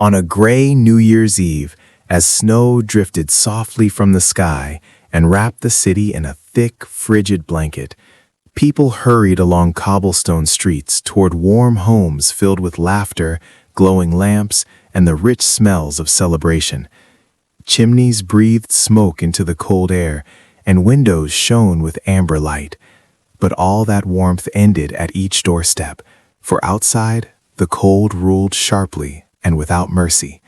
On a gray New Year's Eve, as snow drifted softly from the sky and wrapped the city in a thick, frigid blanket, people hurried along cobblestone streets toward warm homes filled with laughter, glowing lamps, and the rich smells of celebration. Chimneys breathed smoke into the cold air, and windows shone with amber light. But all that warmth ended at each doorstep, for outside, the cold ruled sharply and without mercy.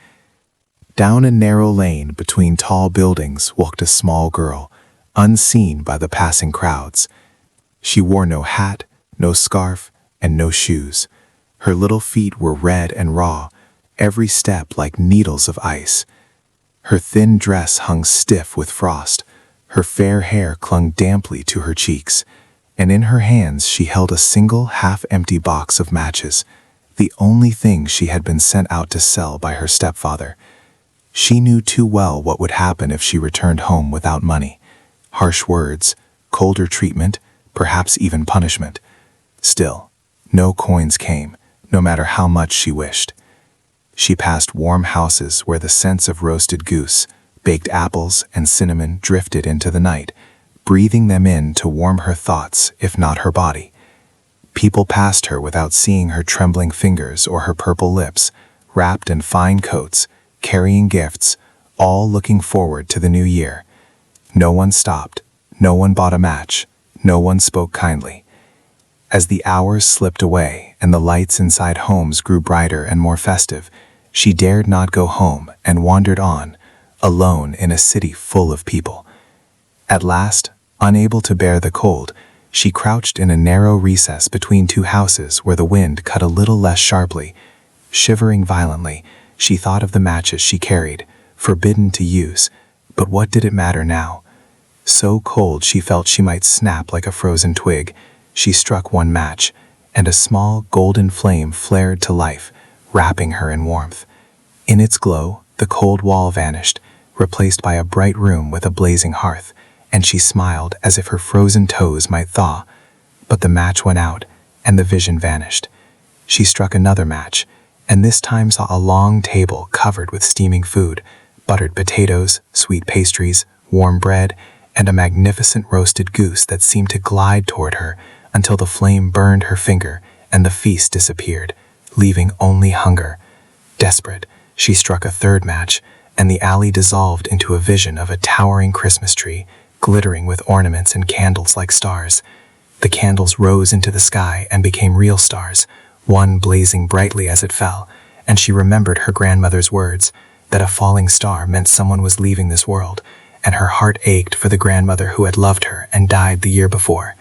Down a narrow lane between tall buildings walked a small girl, unseen by the passing crowds. She wore no hat, no scarf, and no shoes. Her little feet were red and raw, every step like needles of ice. Her thin dress hung stiff with frost. Her fair hair clung damply to her cheeks, and in her hands she held a single half-empty box of matches, the only thing she had been sent out to sell by her stepfather. She knew too well what would happen if she returned home without money. Harsh words, colder treatment, perhaps even punishment. Still, no coins came, no matter how much she wished. She passed warm houses where the scents of roasted goose, baked apples, and cinnamon drifted into the night, breathing them in to warm her thoughts, if not her body. People passed her without seeing her trembling fingers or her purple lips, wrapped in fine coats, carrying gifts, all looking forward to the new year. No one stopped, no one bought a match, no one spoke kindly. As the hours slipped away and the lights inside homes grew brighter and more festive, she dared not go home and wandered on, alone in a city full of people. At last, unable to bear the cold, she crouched in a narrow recess between two houses where the wind cut a little less sharply. Shivering violently, she thought of the matches she carried, forbidden to use, but what did it matter now? So cold she felt she might snap like a frozen twig. She struck one match, and a small golden flame flared to life, wrapping her in warmth. In its glow, the cold wall vanished, replaced by a bright room with a blazing hearth, and she smiled as if her frozen toes might thaw. But the match went out, and the vision vanished. She struck another match, and this time saw a long table covered with steaming food, buttered potatoes, sweet pastries, warm bread, and a magnificent roasted goose that seemed to glide toward her until the flame burned her finger and the feast disappeared, leaving only hunger. Desperate, she struck a third match, and the alley dissolved into a vision of a towering Christmas tree, glittering with ornaments and candles like stars. The candles rose into the sky and became real stars, one blazing brightly as it fell, and she remembered her grandmother's words, that a falling star meant someone was leaving this world, and her heart ached for the grandmother who had loved her and died the year before.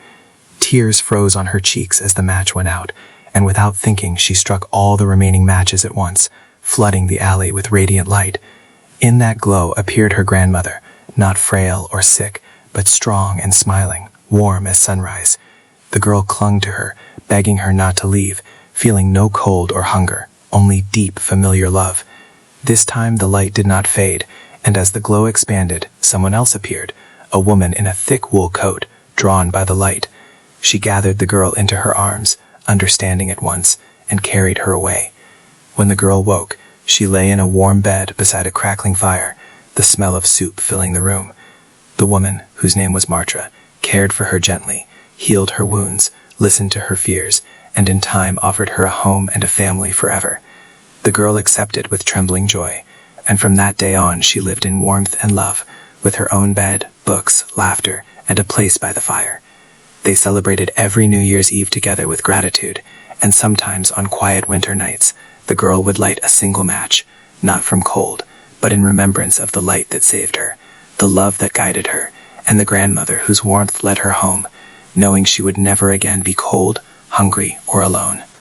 Tears froze on her cheeks as the match went out, and without thinking she struck all the remaining matches at once, flooding the alley with radiant light. In that glow appeared her grandmother, not frail or sick, but strong and smiling, warm as sunrise. The girl clung to her, begging her not to leave, feeling no cold or hunger, only deep, familiar love. This time the light did not fade, and as the glow expanded, someone else appeared, a woman in a thick wool coat, drawn by the light. She gathered the girl into her arms, understanding at once, and carried her away. When the girl woke, she lay in a warm bed beside a crackling fire, the smell of soup filling the room. The woman, whose name was Martra, cared for her gently, healed her wounds, listened to her fears, and in time offered her a home and a family forever. The girl accepted with trembling joy, and from that day on she lived in warmth and love, with her own bed, books, laughter, and a place by the fire. They celebrated every New Year's Eve together with gratitude, and sometimes on quiet winter nights, the girl would light a single match, not from cold, but in remembrance of the light that saved her, the love that guided her, and the grandmother whose warmth led her home, knowing she would never again be cold, hungry, or alone.